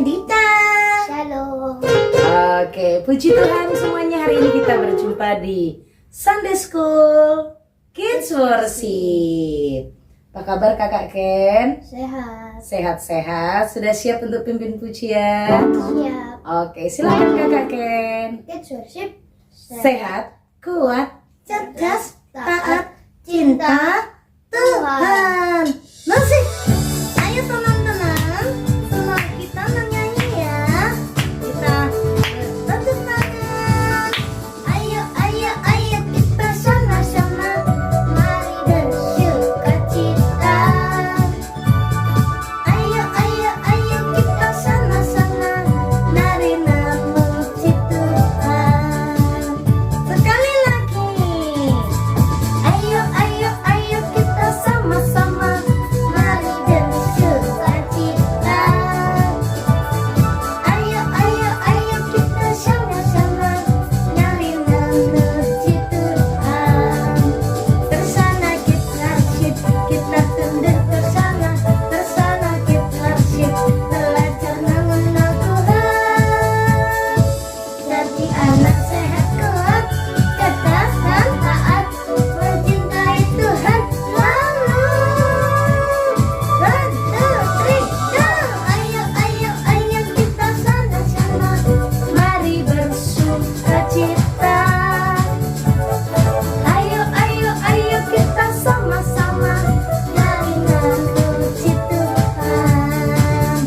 Dita. Shalom. Oke, puji Tuhan semuanya, hari ini kita berjumpa di Sunday School Kids Worship. Apa kabar kakak Ken? Sehat. Sehat-sehat, sudah siap untuk pimpin pujian? Siap. Oke, silakan kakak Ken. Kids Worship. Sehat, kuat, cerdas, taat, cinta Tuhan. Musik. Ayo teman-teman, semua kita menyanyi ya. Kita bertepuk tangan. Ayo, ayo, ayo kita sama-sama mari bersukacita. Ayo, ayo, ayo kita sama-sama mari memuji Tuhan. Sekali lagi. Ayo, ayo, ayo kita sama-sama mari bersukacita. Ayo, ayo, ayo kita sama-sama mari memuji Tuhan. Bersama kita syuk, kita tunduk bersama. Bersama kita syuk, belajar mengenal Tuhan. Jadi anak sehat kuat, cerdas dan taat, mencintai Tuhan selalu. 1, 2, 3, go! Ayo, ayo, ayo kita sama-sama mari bersukacita. Ayo, ayo, ayo kita sama-sama mari memuji Tuhan.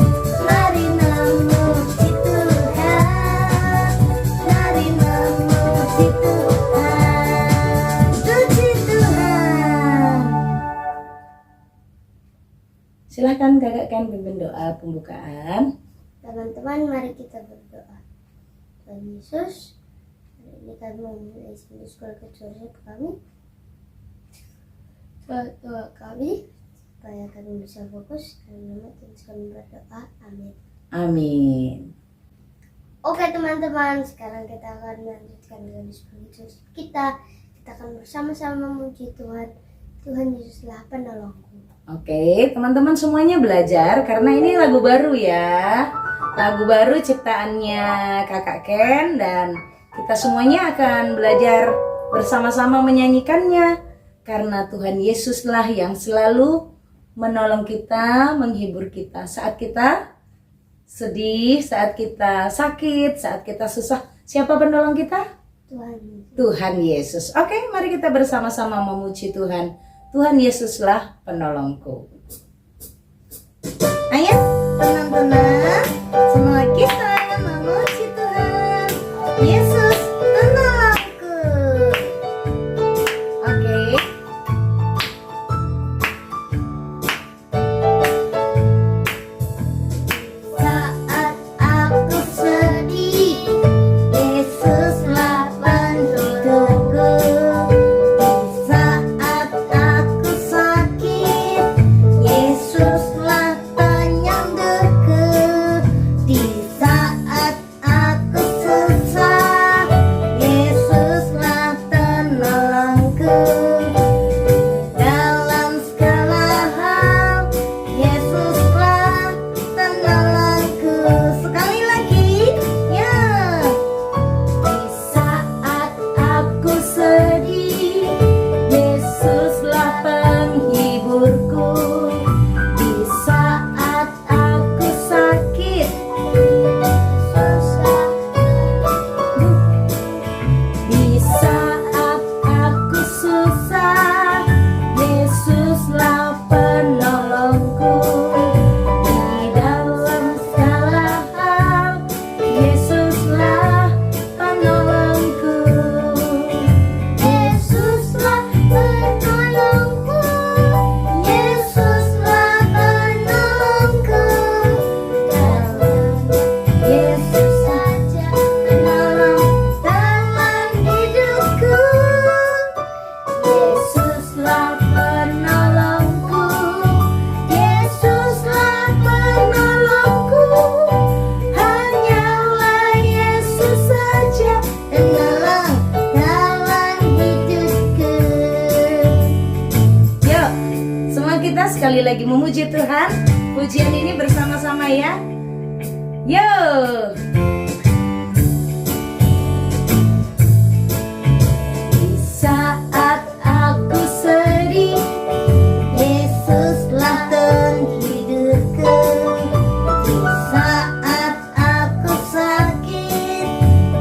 Mari memuji Tuhan. Mari memuji Tuhan. Puji Tuhan. Silakan kakak Ken pimpin doa pembukaan. Teman-teman, mari kita berdoa. Tuhan Yesus, hari ini kami memulai Sunday School Kids Worship kami. Doa kami supaya kami bisa fokus dan nama Tuhan kami berdoa. Amin. Amin. Oke teman-teman, sekarang kita akan melanjutkan dengan Sunday School Kids Worship kita. Kita akan bersama-sama memuji Tuhan. Tuhan Yesuslah penolongku. Oke, teman-teman semuanya belajar karena ini lagu baru ya. Lagu baru ciptaannya kakak Ken dan kita semuanya akan belajar bersama-sama menyanyikannya. Karena Tuhan Yesuslah yang selalu menolong kita, menghibur kita saat kita sedih, saat kita sakit, saat kita susah. Siapa penolong kita? Tuhan Yesus. Tuhan Yesus. Oke, mari kita bersama-sama memuji Tuhan. Tuhan Yesuslah penolongku. Ayo teman-teman, semua kita memuji Tuhan. Yesus penolongku. Oke. Saat aku sedih, Yesuslah penolongku. Saat aku sakit, Yesuslah penyembuhku. Di saat aku susah, Yesuslah penolongku. Dalam segala hal, Yesuslah penolongku. Sekali lagi, ya. Di saat aku sedih, Yesuslah penghiburku. Di saat aku sakit, Yesuslah penyembuhku. Di saat aku susah, Yesuslah penolongku. Di dalam segala hal, Yesuslah penolongku. Yesuslah penolongku. Yesuslah penolongku. Dalam Yesus saja penolong dalam hidupku. Yesuslah penolongku. Yesuslah penolongku. Hanyalah Yesus saja penolong dalam hidupku. Yuk, semua kita sekali lagi memuji Tuhan. Pujian ini bersama-sama ya. Yuk. Di saat aku sedih, Yesuslah penghidupku. Di saat aku sakit,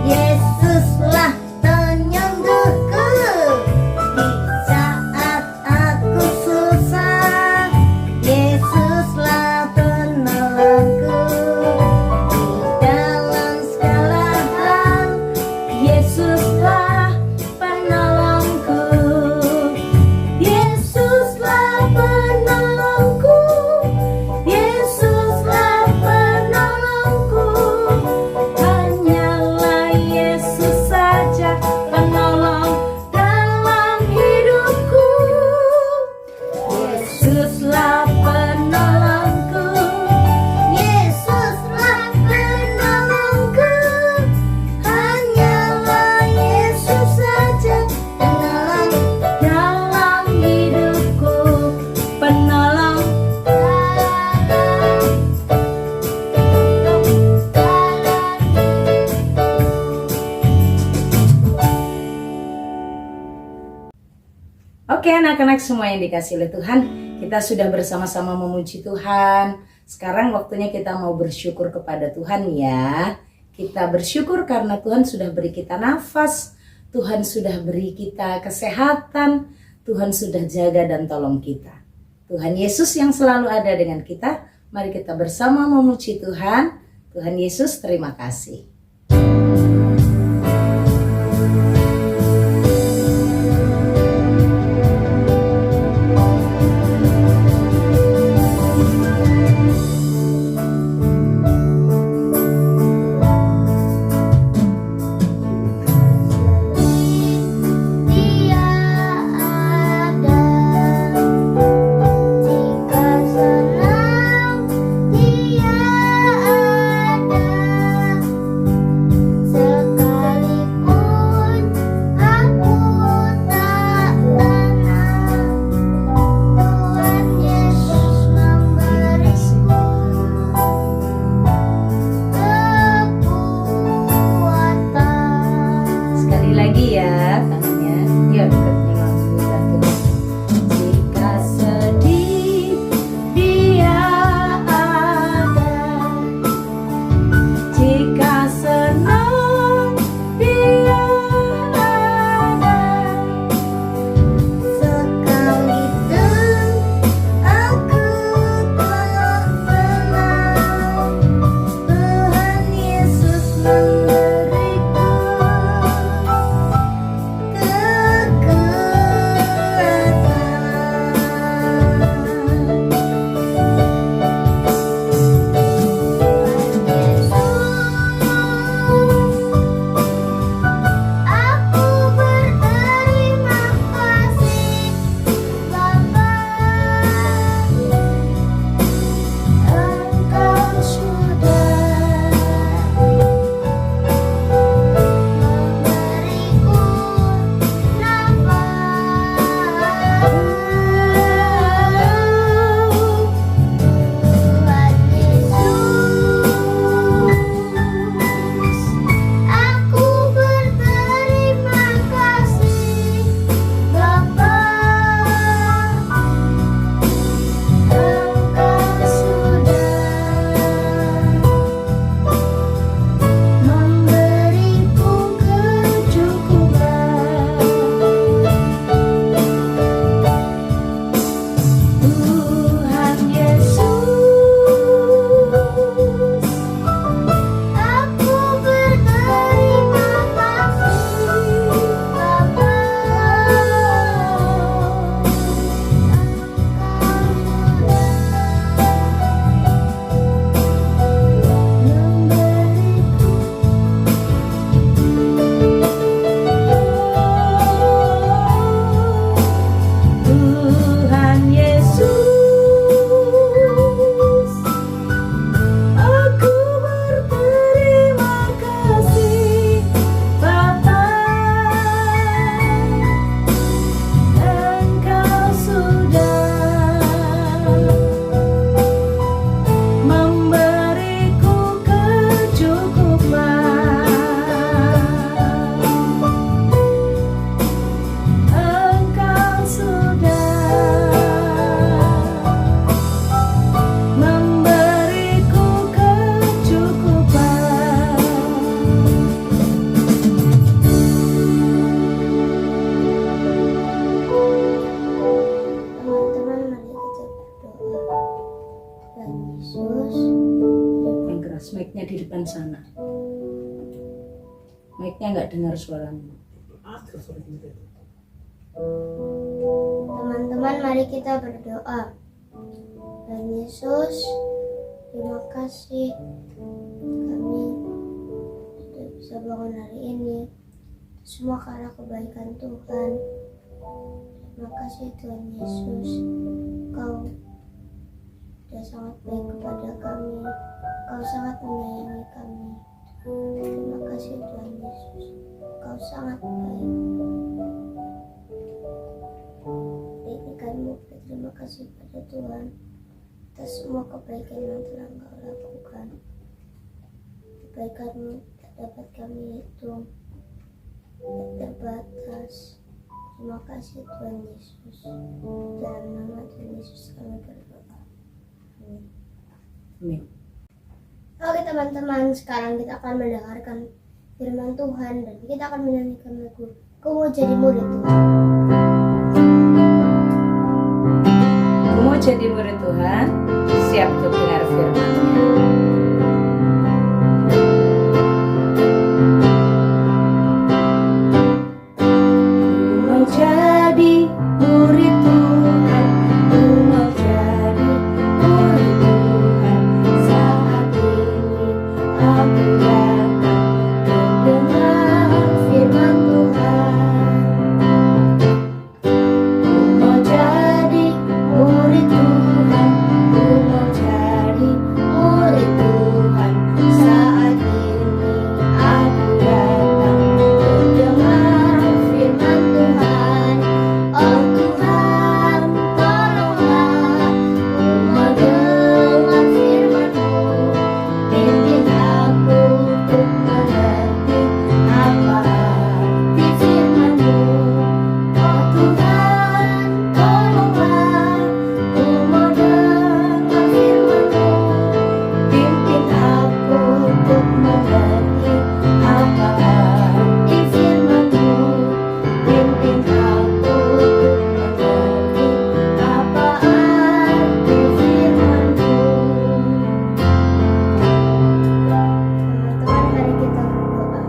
Yesuslah penyembuhku. Di saat aku susah, Yesuslah penolongku. Di dalam segala hal, Yesuslah penolongku. Yesuslah penolongku. Yesuslah penolongku. Hanyalah Yesus saja penolong dalam hidupku. Yesuslah penolongku. Yesuslah penolongku. Hanyalah Yesus saja penolong dalam hidupku. Penolong Oke anak-anak semua yang dikasih oleh Tuhan, kita sudah bersama-sama memuji Tuhan. Sekarang waktunya kita mau bersyukur kepada Tuhan ya. Kita bersyukur karena Tuhan sudah beri kita nafas, Tuhan sudah beri kita kesehatan, Tuhan sudah jaga dan tolong kita. Tuhan Yesus yang selalu ada dengan kita, mari kita bersama memuji Tuhan. Tuhan Yesus, terima kasih. Dia ada jika senang, Dia ada kayak di depan sana. Mic-nya nggak dengar suaramu. Teman-teman, mari kita berdoa. Tuhan Yesus, terima kasih kami sudah bisa bangun hari ini. Semua karena kebaikan Tuhan. Terima kasih Tuhan Yesus. Kau sudah sangat baik kepada kami. Kau sangat menyayangi kami. Terima kasih Tuhan Yesus. Kau sangat baik. Ini kami berterima kasih pada Tuhan atas semua kebaikan yang telah Engkau lakukan. Kebaikan-Mu tak dapat kami hitung, tak terbatas. Terima kasih Tuhan Yesus. Dalam nama Tuhan Yesus kami berdoa. Amin. Amin. Oke teman-teman, sekarang kita akan mendengarkan firman Tuhan dan kita akan menyanyikan lagu Ku Mau Jadi Murid Tuhan. Ku mau jadi murid Tuhan, siap untuk dengar firman-Nya. Ku mau jadi murid Tuhan, ku mau jadi murid Tuhan. Saat ini aku datang mendengar firman Tuhan. Ku mau jadi murid Tuhan, ku mau jadi murid Tuhan. Saat ini aku datang mendengar firman Tuhan. Oh Tuhan, tolonglah ku mau dengar firman-Mu. Pimpin aku untuk mengerti apa arti firman-Mu. Oh Tuhan, tolonglah ku mau dengar firman-Mu. Pimpin aku untuk mengerti apa arti firman-Mu. Pimpin aku untuk mengerti apa arti firman-Mu. Teman-teman, mari kita berdoa.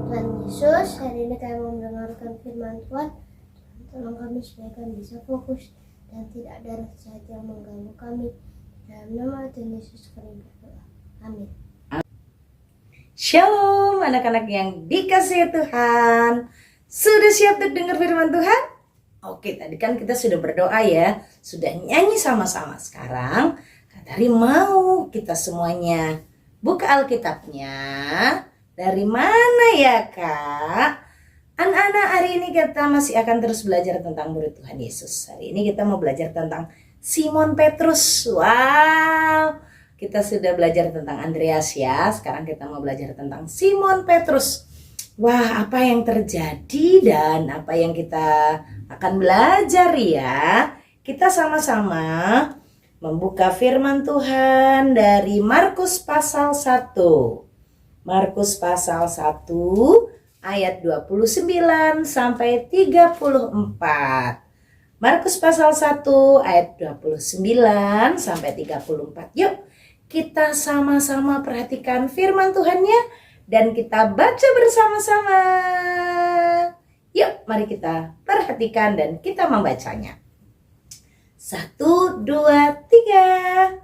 Tuhan Yesus, hari ini kami mau mendengarkan firman Tuhan. Tolong kami supaya kami bisa fokus dan tidak ada roh jahat yang mengganggu kami. Dalam nama Tuhan Yesus kami berdoa. Amin. Shalom anak-anak yang dikasihi Tuhan. Sudah siap untuk dengar firman Tuhan? Oke, tadi kan kita sudah berdoa ya, sudah nyanyi sama-sama. Sekarang Kak Tari mau kita semuanya buka Alkitabnya. Dari mana ya Kak? Anak-anak, hari ini kita masih akan terus belajar tentang murid Tuhan Yesus. Hari ini kita mau belajar tentang Simon Petrus. Wow, kita sudah belajar tentang Andreas ya. Sekarang kita mau belajar tentang Simon Petrus. Wah, apa yang terjadi dan apa yang kita akan belajar ya? Kita sama-sama membuka firman Tuhan dari Markus pasal 1. Markus pasal 1 ayat 29 sampai 34. Markus pasal 1 ayat 29 sampai 34. Yuk, kita sama-sama perhatikan firman Tuhannya dan kita baca bersama-sama. Yuk, mari kita perhatikan dan kita membacanya. 1, 2, 3.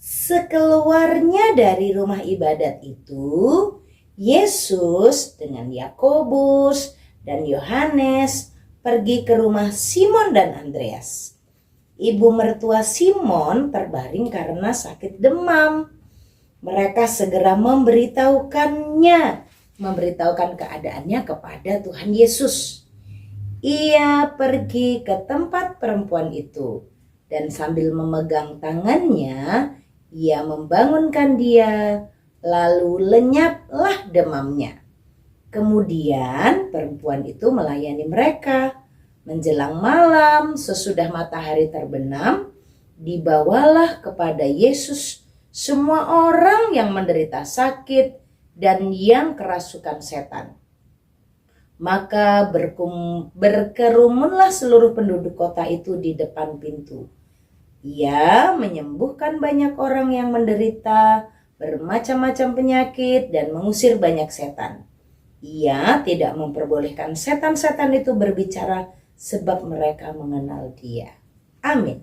Sekeluarnya dari rumah ibadat itu, Yesus dengan Yakobus dan Yohanes pergi ke rumah Simon dan Andreas. Ibu mertua Simon terbaring karena sakit demam. Mereka segera memberitahukan keadaannya kepada Tuhan Yesus. Ia pergi ke tempat perempuan itu dan sambil memegang tangannya, ia membangunkan dia, lalu lenyaplah demamnya. Kemudian perempuan itu melayani mereka. Menjelang malam, sesudah matahari terbenam, dibawalah kepada Yesus semua orang yang menderita sakit dan yang kerasukan setan. Maka berkerumunlah seluruh penduduk kota itu di depan pintu. Ia menyembuhkan banyak orang yang menderita, bermacam-macam penyakit dan mengusir banyak setan. Ia tidak memperbolehkan setan-setan itu berbicara sebab mereka mengenal Dia. Amin.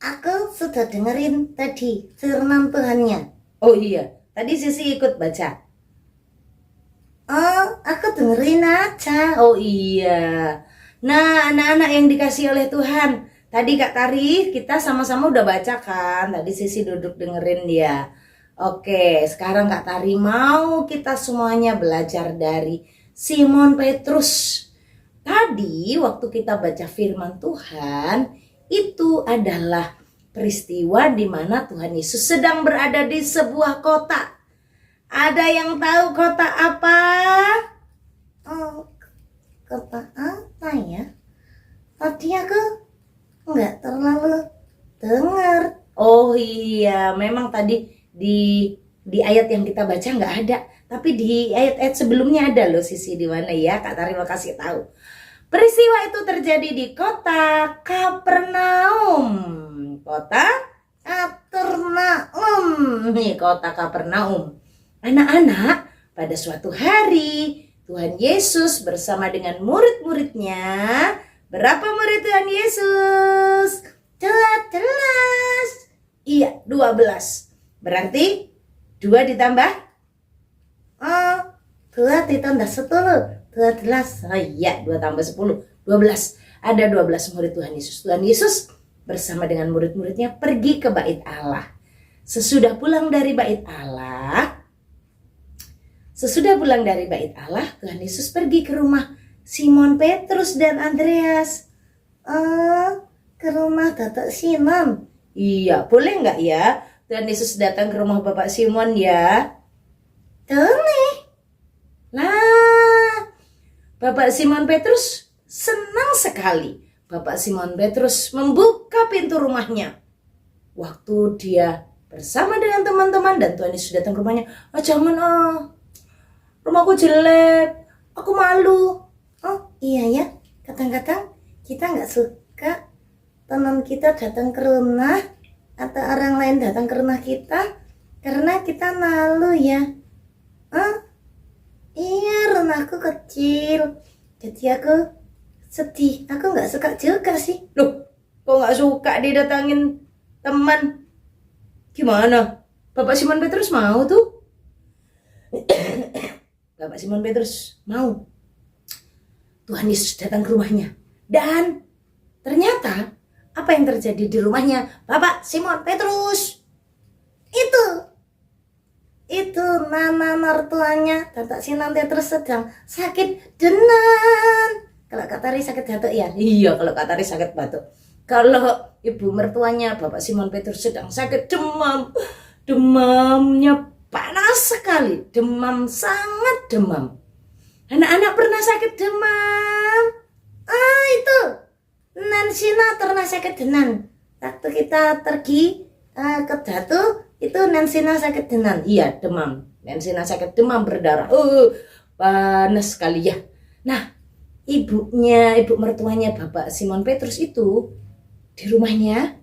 Aku sudah dengerin tadi firman Tuhannya. Oh iya, tadi Sisi ikut baca. Aku dengerin aja. Oh iya. Nah, anak-anak yang dikasih oleh Tuhan, tadi Kak Tari kita sama-sama udah baca kan? Tadi Sisi duduk dengerin dia. Oke, sekarang Kak Tari mau kita semuanya belajar dari Simon Petrus. Tadi waktu kita baca firman Tuhan, itu adalah peristiwa di mana Tuhan Yesus sedang berada di sebuah kota. Ada yang tahu kota apa? Kota apa ya? Tadi aku nggak terlalu dengar. Oh iya, memang tadi di ayat yang kita baca nggak ada, tapi di ayat-ayat sebelumnya ada loh Sisi di mana ya? Kak Tari mau kasih tahu. Peristiwa itu terjadi di kota Kapernaum. Kota Kapernaum. Nih kota Kapernaum. Anak-anak, pada suatu hari Tuhan Yesus bersama dengan murid-muridnya. Berapa murid Tuhan Yesus? 12. Iya, 12. Berarti 2 ditambah? 2 ditambah 10, 12. Oh iya, 2 tambah 10, 12. Ada 12 murid Tuhan Yesus. Tuhan Yesus bersama dengan murid-muridnya pergi ke bait Allah. Sesudah pulang dari bait Allah, Tuhan Yesus pergi ke rumah Simon Petrus dan Andreas. Ke rumah Datuk Simon. Iya, boleh nggak ya Tuhan Yesus datang ke rumah Bapak Simon ya? Boleh. Nah, Bapak Simon Petrus senang sekali. Bapak Simon Petrus membuka pintu rumahnya. Waktu dia bersama dengan teman-teman dan Tuhan Yesus datang ke rumahnya. Jangan rumahku jelek, aku malu. Iya ya, kadang-kadang kita nggak suka teman kita datang ke rumah atau orang lain datang ke rumah kita karena kita malu ya. Iya, rumahku kecil, jadi aku sedih. Aku nggak suka juga sih. Loh, kok nggak suka didatangin teman? Gimana? Bapak Simon Petrus mau tuh? Bapak Simon Petrus mau. Tuhan Yesus datang ke rumahnya. Dan ternyata apa yang terjadi di rumahnya Bapak Simon Petrus? Itu nama mertuanya Datuk Simon Petrus sedang sakit demam. Kalau Kak Tari sakit batuk ya? Iya, kalau Kak Tari sakit batuk. Kalau ibu mertuanya Bapak Simon Petrus sedang sakit demam. Demamnya panas sekali. Demam, sangat demam. Anak-anak pernah sakit demam? Itu Nansina pernah sakit demam. Waktu kita pergi ke Datu, itu Nansina sakit demam. Iya, demam. Nansina sakit demam berdarah. Panas sekali ya. Nah, ibu mertuanya Bapak Simon Petrus itu di rumahnya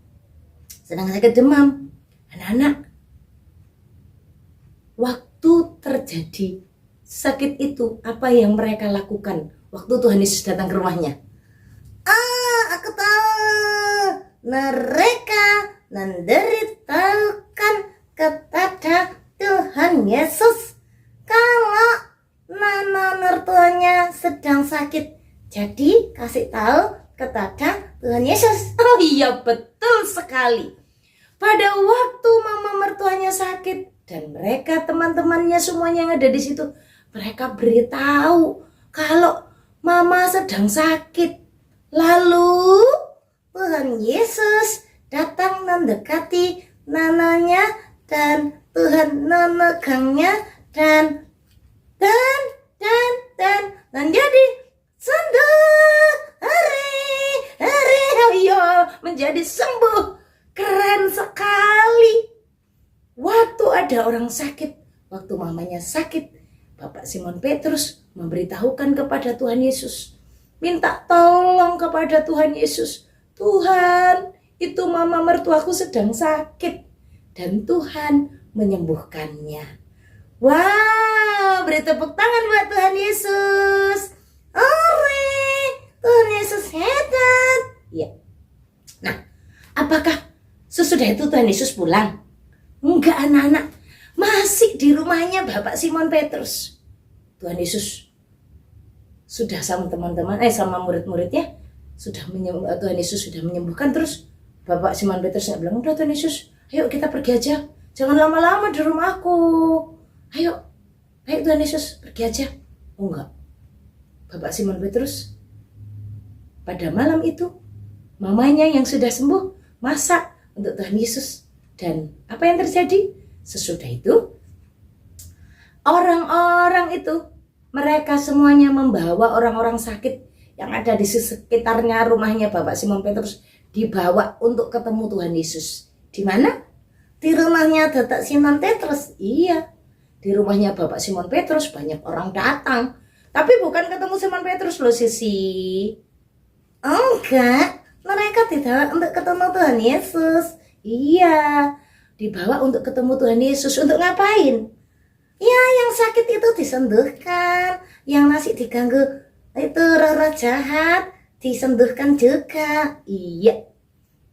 sedang sakit demam. Anak-anak, waktu terjadi sakit itu, apa yang mereka lakukan waktu Tuhan Yesus datang ke rumahnya? Aku tahu. Mereka memberitahukan kepada Tuhan Yesus kalau nama mertuanya sedang sakit. Jadi kasih tahu kepada Tuhan Yesus. Oh iya, betul sekali. Pada waktu mama mertuanya sakit dan mereka teman-temannya semuanya yang ada di situ, mereka beritahu kalau mama sedang sakit. Lalu Tuhan Yesus datang mendekati nananya dan Tuhan memegangnya dan jadi sembuh. Menjadi sembuh. Keren sekali. Waktu ada orang sakit, waktu mamanya sakit, Bapak Simon Petrus memberitahukan kepada Tuhan Yesus, minta tolong kepada Tuhan Yesus. Tuhan, itu mama mertuaku sedang sakit dan Tuhan menyembuhkannya. Wow, beri tepuk tangan buat Tuhan Yesus. Ore, Tuhan Yesus hebat. Ya. Nah, apakah sesudah itu Tuhan Yesus pulang? Enggak, anak-anak. Masih di rumahnya Bapak Simon Petrus. Tuhan Yesus sudah sama teman-teman, sama murid-muridnya, Tuhan Yesus sudah menyembuhkan. Terus Bapak Simon Petrus bilang, udah Tuhan Yesus, ayo kita pergi aja. Jangan lama-lama di rumahku. Ayo Tuhan Yesus, pergi aja. Oh enggak. Bapak Simon Petrus pada malam itu, mamanya yang sudah sembuh masak untuk Tuhan Yesus. Dan apa yang terjadi? Sesudah itu, orang-orang itu, mereka semuanya membawa orang-orang sakit yang ada di sekitarnya rumahnya Bapak Simon Petrus, dibawa untuk ketemu Tuhan Yesus. Di mana? Di rumahnya Bapak Simon Petrus. Iya, di rumahnya Bapak Simon Petrus banyak orang datang. Tapi bukan ketemu Simon Petrus loh, Sisi. Enggak, mereka tidak untuk ketemu Tuhan Yesus. Iya, dibawa untuk ketemu Tuhan Yesus. Untuk ngapain? Ya, yang sakit itu disembuhkan, yang masih diganggu itu roh-roh jahat disembuhkan juga. Iya,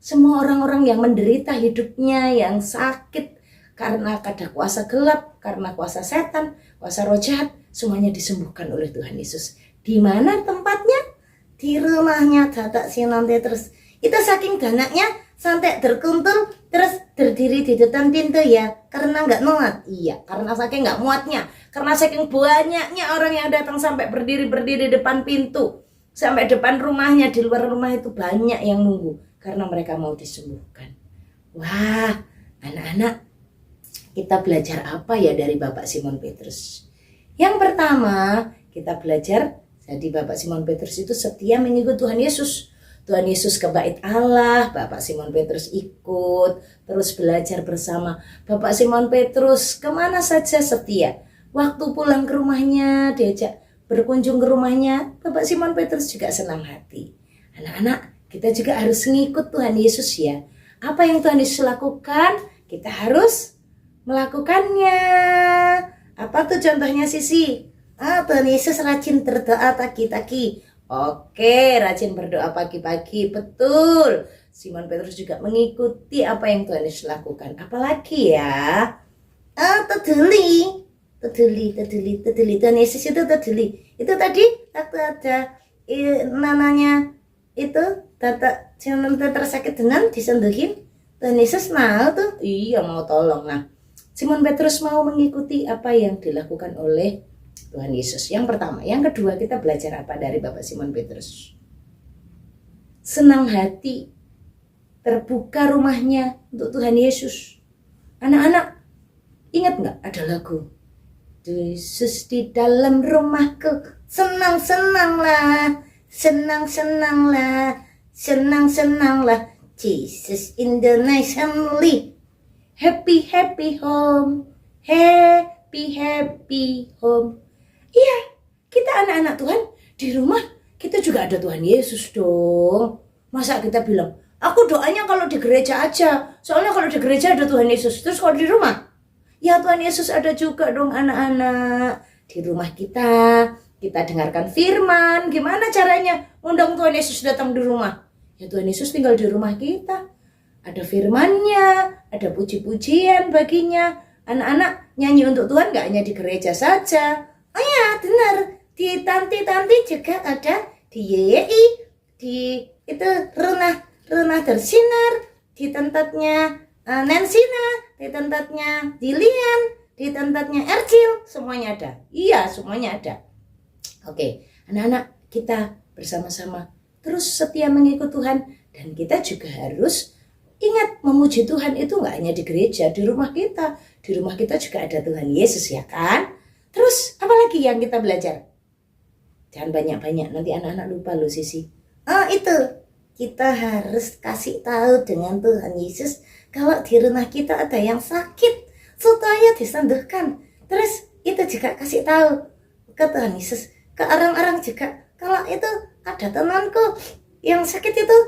semua orang-orang yang menderita hidupnya, yang sakit karena ada kuasa gelap, karena kuasa setan, kuasa roh jahat, semuanya disembuhkan oleh Tuhan Yesus. Di mana tempatnya? Di rumahnya Bapak Simon Petrus. Itu saking banyaknya sampai terkumpul terus berdiri di depan pintu ya, karena nggak muat. Iya, karena saking nggak muatnya, karena saking banyaknya orang yang datang sampai berdiri depan pintu, sampai depan rumahnya, di luar rumah itu banyak yang nunggu karena mereka mau disembuhkan. Wah, anak-anak, kita belajar apa ya dari Bapak Simon Petrus? Yang pertama, kita belajar jadi Bapak Simon Petrus itu setia mengikut Tuhan Yesus. Tuhan Yesus ke bait Allah, Bapak Simon Petrus ikut, terus belajar bersama. Bapak Simon Petrus kemana saja setia. Waktu pulang ke rumahnya, diajak berkunjung ke rumahnya, Bapak Simon Petrus juga senang hati. Anak-anak, kita juga harus ngikut Tuhan Yesus ya. Apa yang Tuhan Yesus lakukan, kita harus melakukannya. Apa tuh contohnya, Sisi? Tuhan Yesus rajin berdoa pagi-pagi. Oke, rajin berdoa pagi-pagi, betul. Simon Petrus juga mengikuti apa yang Tuhan Yesus lakukan. Apalagi ya? Peduli. Tuhan Yesus itu peduli. Itu tadi waktu ada namanya itu Bapak Simon Petrus sakit dengan disembuhin. Tuhan Yesus mau tuh, iya mau tolong. Nah, Simon Petrus mau mengikuti apa yang dilakukan oleh Tuhan Yesus. Yang pertama. Yang kedua, kita belajar apa dari Bapak Simon Petrus? Senang hati, terbuka rumahnya untuk Tuhan Yesus. Anak-anak, ingat nggak ada lagu? Yesus di dalam rumahku, senang-senanglah, senang-senanglah, senang-senanglah. Jesus in the nice family, happy happy home, happy happy home. Iya, kita anak-anak Tuhan di rumah kita juga ada Tuhan Yesus dong. Masa kita bilang, aku doanya kalau di gereja aja, soalnya kalau di gereja ada Tuhan Yesus. Terus kalau di rumah, ya Tuhan Yesus ada juga dong anak-anak. Di rumah kita dengarkan firman. Gimana caranya undang Tuhan Yesus datang di rumah? Ya Tuhan Yesus tinggal di rumah kita. Ada firman-Nya, ada puji-pujian baginya. Anak-anak nyanyi untuk Tuhan gak hanya di gereja saja. Oh ya, benar. Di tanti-tanti juga ada, di YYI, di itu Runah Tersinar, di tempatnya Nensina, di tempatnya Dilian, di tempatnya Ercil, semuanya ada. Iya, semuanya ada. Oke, anak-anak, kita bersama-sama terus setia mengikut Tuhan, dan kita juga harus ingat memuji Tuhan itu gak hanya di gereja, di rumah kita. Di rumah kita juga ada Tuhan Yesus, ya kan? Terus apa lagi yang kita belajar? Jangan banyak-banyak, nanti anak-anak lupa loh, Sisi. Itu kita harus kasih tahu dengan Tuhan Yesus kalau di rumah kita ada yang sakit supaya disembuhkan. Terus itu juga kasih tahu ke Tuhan Yesus, ke orang-orang juga, kalau itu ada temanku yang sakit itu,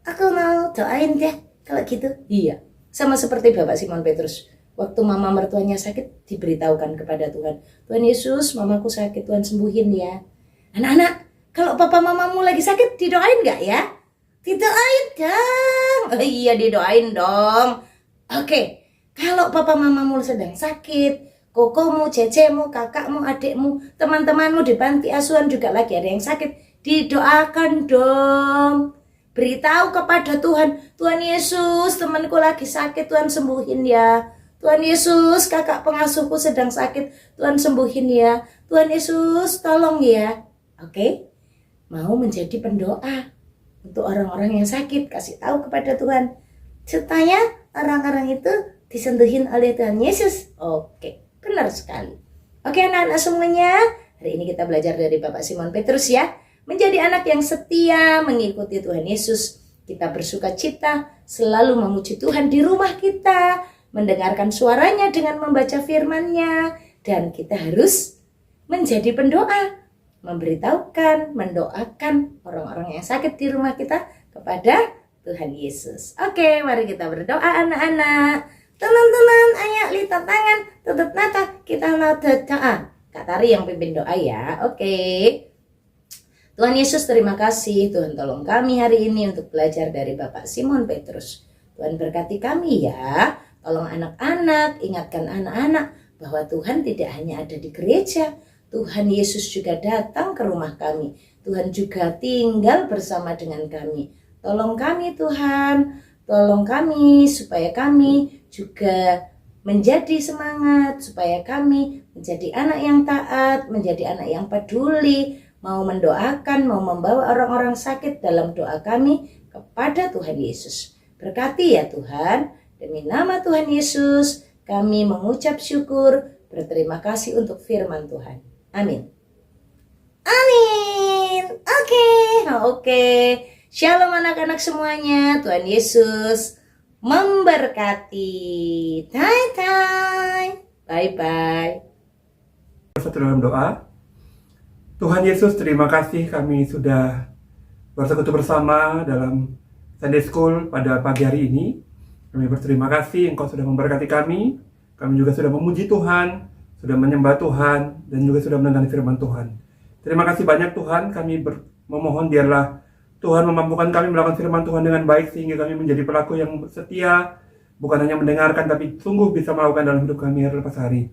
aku mau doain deh kalau gitu. Iya, Sama seperti Bapak Simon Petrus. Waktu mama mertuanya sakit, diberitahukan kepada Tuhan. Tuhan Yesus, mamaku sakit, Tuhan sembuhin ya. Anak-anak, kalau papa mamamu lagi sakit, didoain gak ya? Didoain dong. Oh iya, didoain dong. Oke, kalau papa mamamu sedang sakit, kokomu, cecemu, kakakmu, adikmu, teman-temanmu di panti asuhan juga lagi ada yang sakit, didoakan dong. Beritahu kepada Tuhan, Tuhan Yesus, temanku lagi sakit, Tuhan sembuhin ya. Tuhan Yesus, kakak pengasuhku sedang sakit, Tuhan sembuhin ya. Tuhan Yesus, tolong ya. Oke, mau menjadi pendoa untuk orang-orang yang sakit, kasih tahu kepada Tuhan. Supaya orang-orang itu disentuhin oleh Tuhan Yesus. Oke, benar sekali. Oke anak-anak semuanya, hari ini kita belajar dari Bapak Simon Petrus ya. Menjadi anak yang setia mengikuti Tuhan Yesus. Kita bersuka cita, selalu memuji Tuhan di rumah kita, mendengarkan suaranya dengan membaca firman-Nya, dan kita harus menjadi pendoa, memberitahukan, mendoakan orang-orang yang sakit di rumah kita kepada Tuhan Yesus. Oke, mari kita berdoa anak-anak. Teman-teman, ayo lipat tangan, tutup mata, kita mau doa. Kak Tari yang pimpin doa ya. Oke. Tuhan Yesus, terima kasih. Tuhan tolong kami hari ini untuk belajar dari Bapak Simon Petrus. Tuhan berkati kami ya. Tolong anak-anak, ingatkan anak-anak bahwa Tuhan tidak hanya ada di gereja. Tuhan Yesus juga datang ke rumah kami. Tuhan juga tinggal bersama dengan kami. Tolong kami Tuhan. Tolong kami supaya kami juga menjadi semangat. Supaya kami menjadi anak yang taat, menjadi anak yang peduli, mau mendoakan, mau membawa orang-orang sakit dalam doa kami kepada Tuhan Yesus. Berkati ya Tuhan, demi nama Tuhan Yesus, kami mengucap syukur, berterima kasih untuk firman Tuhan. Amin. Amin. Oke. Shalom anak-anak semuanya, Tuhan Yesus memberkati. Bye-bye. Bersatu dalam doa. Tuhan Yesus, terima kasih kami sudah bersekutu bersama dalam Sunday School pada pagi hari ini. Kami berterima kasih Engkau sudah memberkati kami. Kami juga sudah memuji Tuhan, sudah menyembah Tuhan, dan juga sudah mendengar firman Tuhan. Terima kasih banyak Tuhan, kami memohon biarlah Tuhan memampukan kami melakukan firman Tuhan dengan baik, sehingga kami menjadi pelaku yang setia, bukan hanya mendengarkan, tapi sungguh bisa melakukan dalam hidup kami hari lepas hari.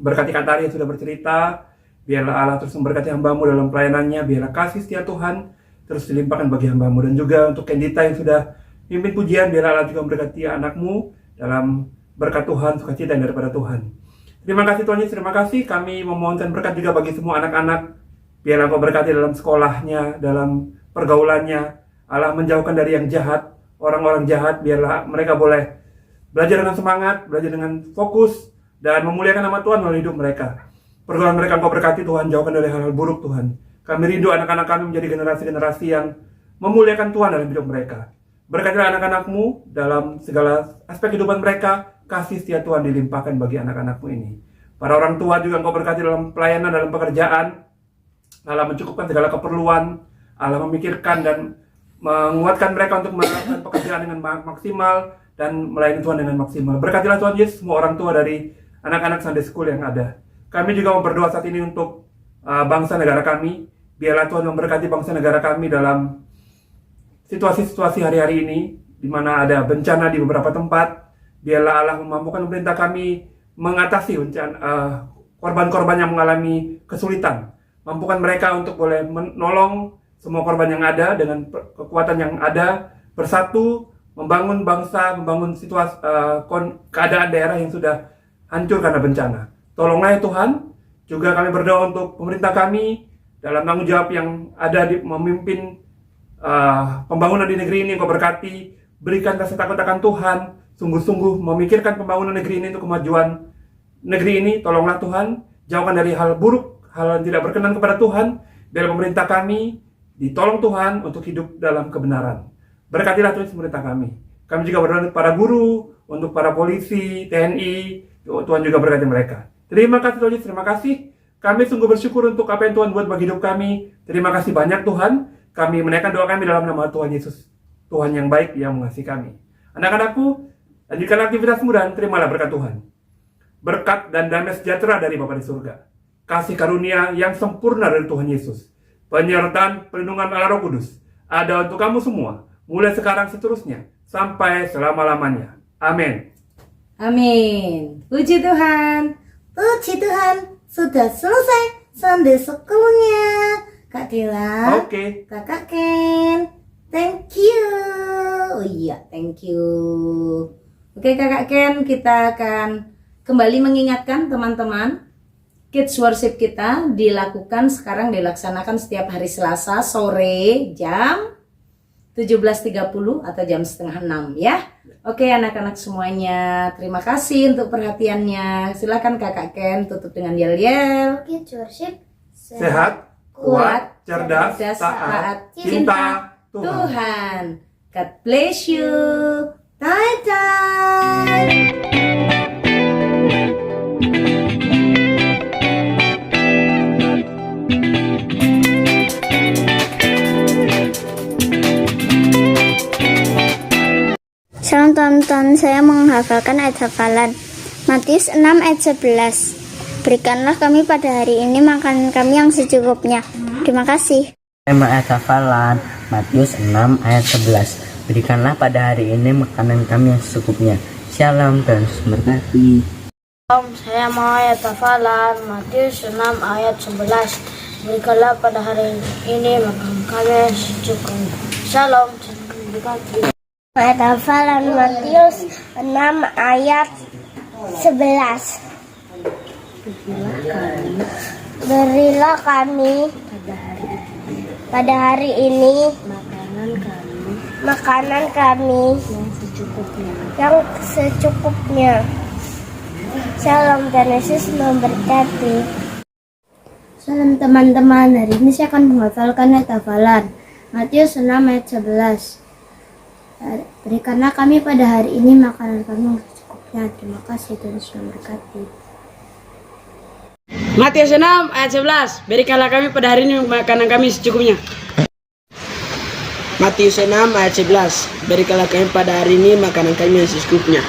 Berkati Kak Tari yang sudah bercerita, biarlah Allah terus memberkati hamba-Mu dalam pelayanannya, biarlah kasih setia Tuhan terus dilimpahkan bagi hamba-Mu. Dan juga untuk Kendita yang sudah pimpin pujian, biarlah Allah juga memberkati anak-Mu dalam berkat Tuhan, sukacita yang daripada Tuhan. Terima kasih Tuhan Yesus, terima kasih. Kami memohonkan berkat juga bagi semua anak-anak. Biarlah Engkau berkati dalam sekolahnya, dalam pergaulannya. Allah menjauhkan dari yang jahat, orang-orang jahat. Biarlah mereka boleh belajar dengan semangat, belajar dengan fokus, dan memuliakan nama Tuhan melalui hidup mereka. Pergaulan mereka Engkau berkati Tuhan, jauhkan dari hal-hal buruk Tuhan. Kami rindu anak-anak kami menjadi generasi-generasi yang memuliakan Tuhan dalam hidup mereka. Berkatilah anak-anak-Mu dalam segala aspek kehidupan mereka. Kasih setia Tuhan dilimpahkan bagi anak-anak-Mu ini. Para orang tua juga Engkau berkati dalam pelayanan, dalam pekerjaan. Allah mencukupkan segala keperluan. Allah memikirkan dan menguatkan mereka untuk melakukan pekerjaan dengan maksimal dan melayani Tuhan dengan maksimal. Berkatilah Tuhan Yesus semua orang tua dari anak-anak Sunday School yang ada. Kami juga berdoa saat ini untuk bangsa negara kami. Biarlah Tuhan memberkati bangsa negara kami dalam situasi-situasi hari-hari ini, di mana ada bencana di beberapa tempat. Biarlah Allah memampukan pemerintah kami mengatasi korban-korban yang mengalami kesulitan. Mampukan mereka untuk boleh menolong semua korban yang ada dengan kekuatan yang ada, bersatu, membangun bangsa, membangun situasi keadaan daerah yang sudah hancur karena bencana. Tolonglah ya Tuhan. Juga kami berdoa untuk pemerintah kami dalam tanggung jawab yang ada di memimpin pembangunan di negeri ini. Engkau berkati, berikan rasa takut akan Tuhan, sungguh-sungguh memikirkan pembangunan negeri ini untuk kemajuan negeri ini. Tolonglah Tuhan, jauhkan dari hal buruk, hal yang tidak berkenan kepada Tuhan. Biar pemerintah kami ditolong Tuhan untuk hidup dalam kebenaran. Berkatilah Tuhan pemerintah kami. Kami juga berdoa untuk para guru, untuk para polisi, TNI. Tuhan juga berkati mereka. Terima kasih Tuhan, terima kasih. Kami sungguh bersyukur untuk apa yang Tuhan buat bagi hidup kami. Terima kasih banyak Tuhan. Kami menaikkan doa kami dalam nama Tuhan Yesus. Tuhan yang baik yang mengasihi kami. Anak-anakku, Lanjutkan aktivitasmu dan terimalah berkat Tuhan. Berkat dan damai sejahtera dari Bapa di surga, kasih karunia yang sempurna dari Tuhan Yesus, penyertaan perlindungan Allah Roh Kudus ada untuk kamu semua, mulai sekarang seterusnya, sampai selama-lamanya. Amin. Amin. Puji Tuhan. Puji Tuhan. Sudah selesai Sunday School-nya. Kak Dela. Oke. Kakak Ken. Thank you. Oh iya, thank you. Oke Kakak Ken, kita akan kembali mengingatkan teman-teman, Kids Worship kita dilaksanakan setiap hari Selasa sore jam 17.30 atau jam setengah 6 ya. Oke anak-anak semuanya, terima kasih untuk perhatiannya. Silakan Kakak Ken tutup dengan yel-yel. Kids Worship Sehat, kuat, cerdas, taat, cinta Tuhan. God bless you. Bye-bye. Shalom teman-teman, saya menghafalkan ayat hafalan Matius 6 ayat 11. Berikanlah kami pada hari ini makanan kami yang secukupnya. Terima kasih. Tema ayat hafalan Matius 6 ayat 11. Berikanlah pada hari ini makanan kami yang secukupnya. Shalom dan berkati. Saya mau ayat hafalan Matius 6 ayat 11. Berikanlah pada hari ini makanan kami yang secukupnya. Shalom dan berkati. Ayat hafalan Matius 6 ayat 11. Berilah kami pada hari ini makanan kami yang secukupnya. Shalom dan Yesus memberkati. Salam teman-teman, hari ini saya akan menghafalkan ayat hafalan Matius 6 ayat 11. Berikanlah kami pada hari ini makanan kami yang secukupnya. Terima kasih, Tuhan Yesus memberkati. Matius 6 ayat 11. Berikanlah kami pada hari ini makanan kami secukupnya. Matius 6 ayat 11. Berikanlah kami pada hari ini makanan kami yang secukupnya.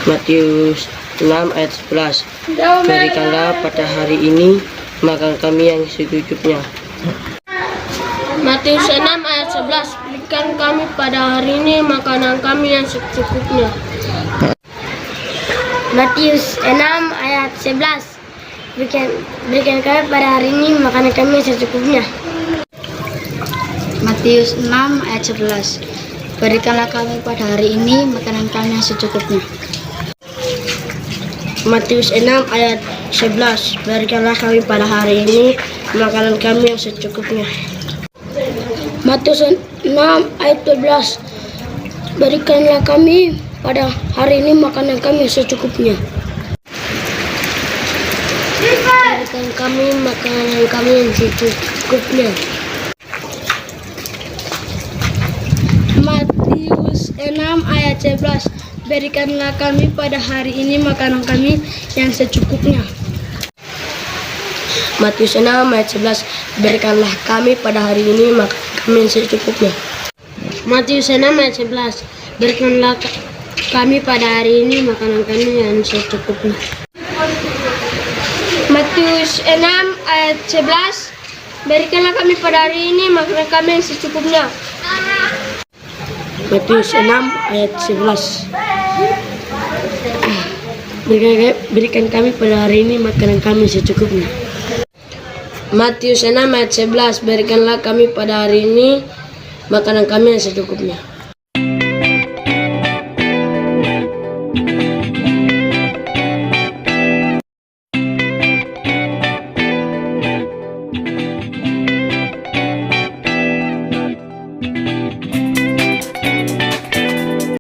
Matius 6 ayat 11. Berikanlah pada hari ini makanan kami yang secukupnya. Matius 6 ayat 11. Berikan kami pada hari ini makanan kami yang secukupnya. Matius 6 ayat 11. Berikan kami pada hari ini makanan kami yang secukupnya. Matius 6 ayat 11. Berikanlah kami pada hari ini makanan kami yang secukupnya. Matius 6 ayat 11. Berikanlah kami pada hari ini makanan kami yang secukupnya. Matius 6 ayat 12. Berikanlah kami pada hari ini makanan kami yang secukupnya. Berikan kami makanan kami yang secukupnya. Matius 6 ayat 11. Berikanlah kami pada hari ini makanan kami yang secukupnya. Matius 6 ayat 11. Berikanlah kami pada hari ini makanan kami yang secukupnya. Matius 6 ayat 11. Berikanlah kami pada hari ini makanan kami yang secukupnya. Matius 6 ayat 11. Berikanlah kami pada hari ini makanan kami yang secukupnya. Matius 6 ayat 11. Berikan kami pada hari ini makanan kami secukupnya. Matius 6 ayat 11. Berikanlah kami pada hari ini makanan kami yang secukupnya.